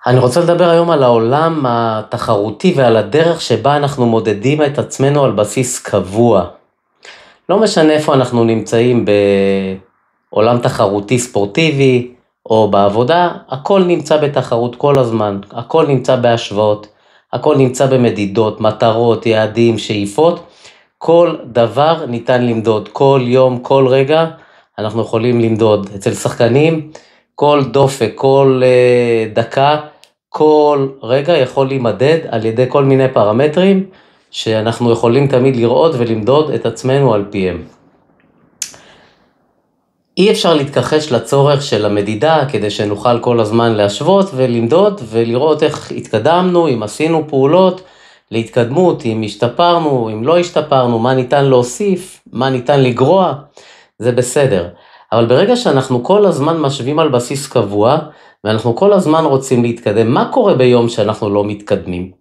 אני רוצה לדבר היום על העולם התחרותי ועל הדרך שבה אנחנו מודדים את עצמנו על בסיס קבוע. לא משנה איפה אנחנו נמצאים בעולם תחרותי ספורטיבי או בעבודה, הכל נמצא בתחרות כל הזמן, הכל נמצא בהשוואות, הכל נמצא במדידות, מטרות, יעדים, שאיפות, כל דבר ניתן למדוד, כל יום, כל רגע אנחנו יכולים למדוד. אצל שחקנים, כל דופק, כל דקה, כל רגע יכול להימדד על ידי כל מיני פרמטרים שאנחנו יכולים תמיד לראות ולמדוד את עצמנו על פיהם. אי אפשר להתכחש לצורך של המדידה כדי שנוכל כל הזמן להשוות ולמדוד ולראות איך התקדמנו, אם עשינו פעולות להתקדמות, אם השתפרנו, אם לא השתפרנו, מה ניתן להוסיף, מה ניתן לגרוע, זה בסדר. אבל ברגע שאנחנו כל הזמן משווים על בסיס קבוע, ואנחנו כל הזמן רוצים להתקדם, מה קורה ביום שאנחנו לא מתקדמים?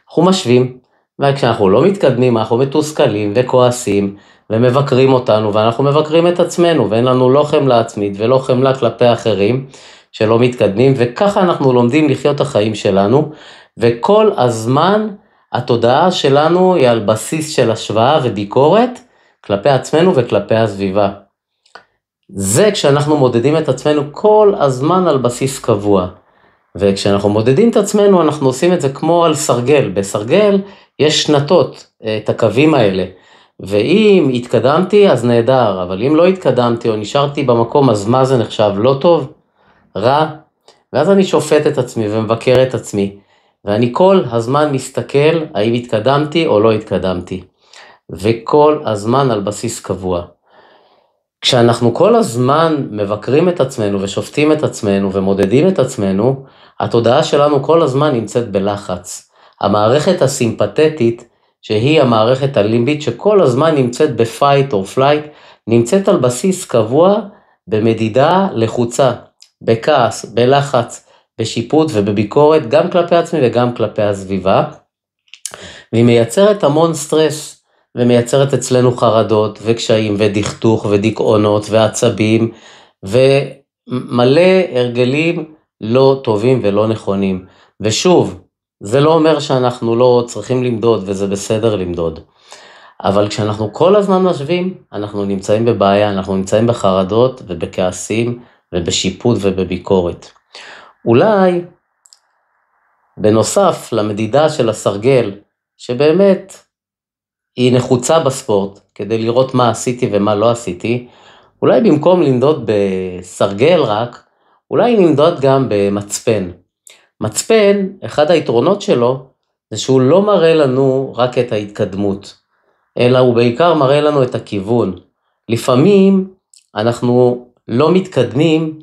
אנחנו משווים, וכשאנחנו לא מתקדמים, אנחנו מתוסכלים וכועסים, ומבקרים אותנו, ואנחנו מבקרים את עצמנו, ואין לנו לא חמלה עצמית ולא חמלה כלפי אחרים שלא מתקדמים, וככה אנחנו לומדים לחיות החיים שלנו, וכל הזמן התודעה שלנו היא על בסיס של השוואה וביקורת כלפי עצמנו וכלפי הסביבה. זה כשאנחנו מודדים את עצמנו כל הזמן על בסיס קבוע. וכשאנחנו מודדים את עצמנו, אנחנו עושים את זה כמו על סרגל. בסרגל יש שנתות, את הקווים האלה. ואם התקדמתי, אז נהדר. אבל אם לא התקדמתי או נשארתי במקום, אז מה זה נחשב? לא טוב? רע? ואז אני שופט את עצמי ומבקר את עצמי. ואני כל הזמן מסתכל האם התקדמתי או לא התקדמתי. וכל הזמן על בסיס קבוע. כשאנחנו כל הזמן מבקרים את עצמנו ושופטים את עצמנו ומודדים את עצמנו, התודעה שלנו כל הזמן נמצאת בלחץ. המערכת הסימפתטית, שהיא המערכת הלימבית שכל הזמן נמצאת בפייט או פלייט, נמצאת על בסיס קבוע במדידה לחוצה, בכעס, בלחץ, בשיפוט ובביקורת, גם כלפי עצמי וגם כלפי הסביבה, והיא מייצרת המון סטרס, ומייצרת אצלנו חרדות וקשיים ודכתוך ודיכאונות ועצבים ומלא הרגלים לא טובים ולא נכונים. ושוב, זה לא אומר שאנחנו לא צריכים למדוד וזה בסדר למדוד. אבל כשאנחנו כל הזמן משווים, אנחנו נמצאים בבעיה, אנחנו נמצאים בחרדות ובכעסים ובשיפוט ובביקורת. אולי בנוסף למדידה של הסרגל, שבאמת היא נחוצה בספורט, כדי לראות מה עשיתי ומה לא עשיתי, אולי במקום למדוד בסרגל רק, אולי נמדוד גם במצפן. מצפן, אחד היתרונות שלו, זה שהוא לא מראה לנו רק את ההתקדמות, אלא הוא בעיקר מראה לנו את הכיוון. לפעמים אנחנו לא מתקדמים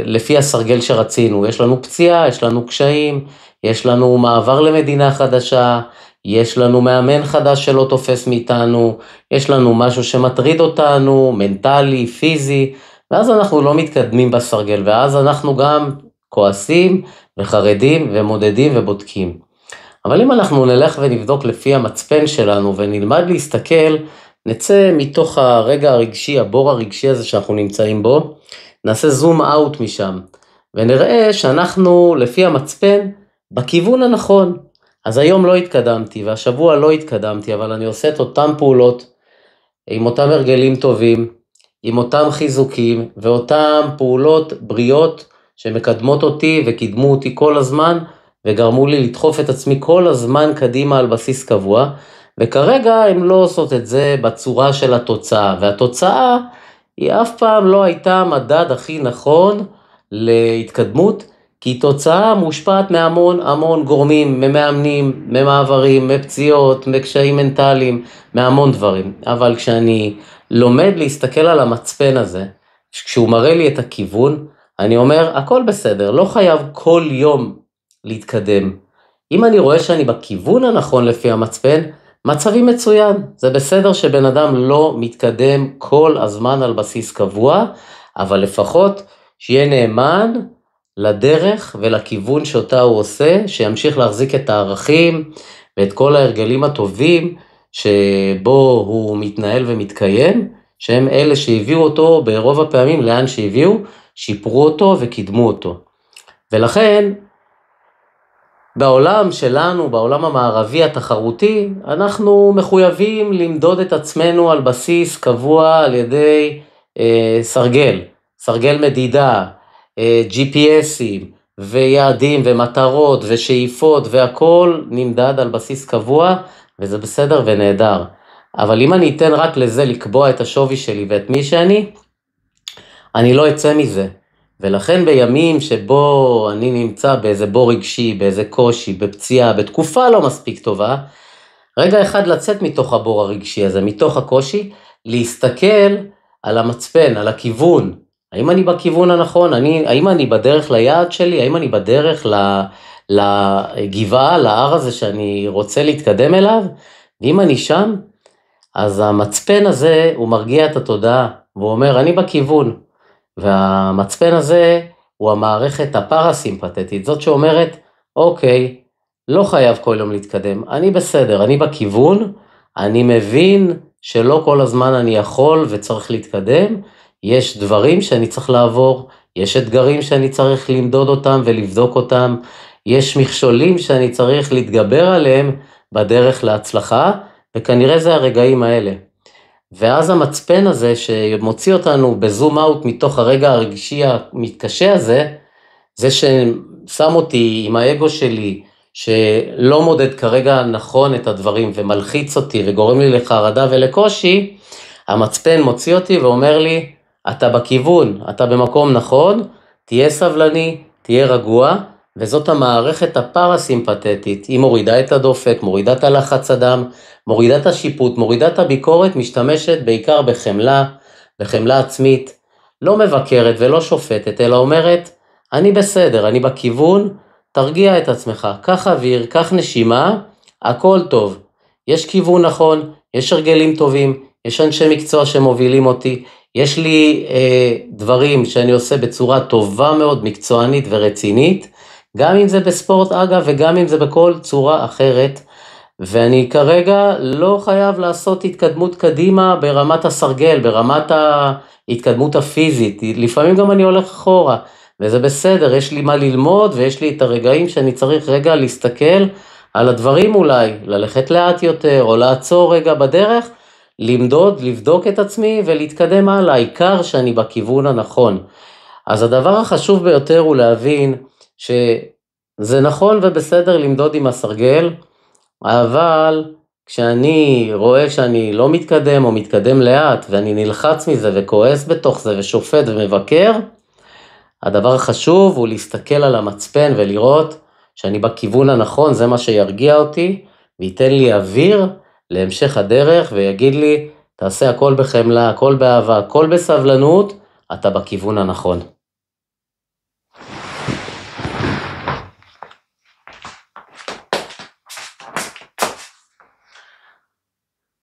לפי הסרגל שרצינו, יש לנו פציעה, יש לנו קשיים, יש לנו מעבר למדינה חדשה, יש לנו מאמן חדש שלא תופס מאיתנו, יש לנו משהו שמטריד אותנו, מנטלי, פיזי, ואז אנחנו לא מתקדמים בסרגל, ואז אנחנו גם כועסים וחרדים ומודדים ובודקים. אבל אם אנחנו נלך ונבדוק לפי המצפן שלנו ונלמד להסתכל, נצא מתוך הרגע הרגשי, הבור הרגשי הזה שאנחנו נמצאים בו, נעשה זום אאוט משם, ונראה שאנחנו לפי המצפן בכיוון הנכון. אז היום לא התקדמתי והשבוע לא התקדמתי, אבל אני עושה את אותם פעולות עם אותם הרגלים טובים, עם אותם חיזוקים ואותם פעולות בריאות שמקדמות אותי וקידמו אותי כל הזמן וגרמו לי לדחוף את עצמי כל הזמן קדימה על בסיס קבוע, וכרגע הם לא עושות את זה בצורה של התוצאה, והתוצאה היא אף פעם לא הייתה המדד הכי נכון להתקדמות, כי תוצאה מושפעת מהמון גורמים, ממאמנים, ממעברים, מפציעות, מקשיים מנטליים, מהמון דברים. אבל כשאני לומד להסתכל על המצפן הזה, כשהוא מראה לי את הכיוון, אני אומר, הכל בסדר, לא חייב כל יום להתקדם. אם אני רואה שאני בכיוון הנכון לפי המצפן, מצבי מצוין. זה בסדר שבן אדם לא מתקדם כל הזמן על בסיס קבוע, אבל לפחות שיהיה נאמן לדרך ולכיוון שאותה הוא עושה, שימשיך להחזיק את הערכים ואת כל ההרגלים הטובים שבו הוא מתנהל ומתקיים, שהם אלה שהביאו אותו ברוב הפעמים לאן שהביאו, שיפרו אותו וקידמו אותו. ולכן, בעולם שלנו, בעולם המערבי התחרותי, אנחנו מחויבים למדוד את עצמנו על בסיס קבוע על ידי סרגל מדידה, GPSים ויעדים ומטרות ושאיפות והכל נמדד על בסיס קבוע, וזה בסדר ונהדר. אבל אם אני אתן רק לזה לקבוע את השווי שלי ואת מי שאני, אני לא אצא מזה. ולכן בימים שבו אני נמצא באיזה בור רגשי, באיזה קושי, בפציעה, בתקופה לא מספיק טובה, רגע אחד לצאת מתוך הבור הרגשי הזה, מתוך הקושי, להסתכל על המצפן, על הכיוון. האם אני בכיוון הנכון? האם אני בדרך ליעד שלי? האם אני בדרך לגבעה, להר הזה שאני רוצה להתקדם אליו? ואם אני שם, אז המצפן הזה הוא מרגיע את התודעה, והוא אומר אני בכיוון. והמצפן הזה הוא המערכת הפרסימפתטית, זאת שאומרת, אוקיי, לא חייב כל יום להתקדם, אני בסדר, אני בכיוון, אני מבין שלא כל הזמן אני יכול וצריך להתקדם, יש דברים שאני צריך לעבור, יש אתגרים שאני צריך למדוד אותם ולבדוק אותם, יש מכשולים שאני צריך להתגבר עליהם בדרך להצלחה, וכנראה זה הרגעים האלה. ואז המצפן הזה שמוציא אותנו בזום אאוט מתוך הרגע הרגשי המתקשה הזה, זה ששם אותי עם האגו שלי, שלא מודד כרגע נכון את הדברים ומלחיץ אותי וגורם לי לחרדה ולקושי, המצפן מוציא אותי ואומר לי, אתה בכיוון, אתה במקום נכון, תהיה סבלני, תהיה רגוע, וזאת המערכת הפרסימפתטית, היא מורידה את הדופק, מורידה את הלחץ הדם, מורידה את השיפוט, מורידה את הביקורת, משתמשת בעיקר בחמלה, בחמלה עצמית, לא מבקרת ולא שופטת, אלא אומרת, אני בסדר, אני בכיוון, תרגיע את עצמך, קח אוויר, קח נשימה, הכל טוב, יש כיוון נכון, יש הרגלים טובים, יש אנשי מקצוע שמובילים אותי, יש לי דברים שאני עושה בצורה טובה מאוד, מקצוענית ורצינית, גם אם זה בספורט אגב וגם אם זה בכל צורה אחרת, ואני כרגע לא חייב לעשות התקדמות קדימה ברמת הסרגל, ברמת ההתקדמות הפיזית, לפעמים גם אני הולך אחורה, וזה בסדר, יש לי מה ללמוד ויש לי את הרגעים שאני צריך רגע להסתכל על הדברים אולי, ללכת לאט יותר או לעצור רגע בדרך, למדוד, לבדוק את עצמי ולהתקדם הלאה, העיקר שאני בכיוון הנכון. אז הדבר החשוב ביותר הוא להבין שזה נכון ובסדר למדוד עם הסרגל, אבל כשאני רואה שאני לא מתקדם או מתקדם לאט ואני נלחץ מזה וכועס בתוך זה ושופט ומבקר, הדבר החשוב הוא להסתכל על המצפן ולראות שאני בכיוון הנכון, זה מה שירגיע אותי וייתן לי אוויר להמשך הדרך ויגיד לי, תעשה הכל בחמלה, הכל באהבה, הכל בסבלנות, אתה בכיוון הנכון.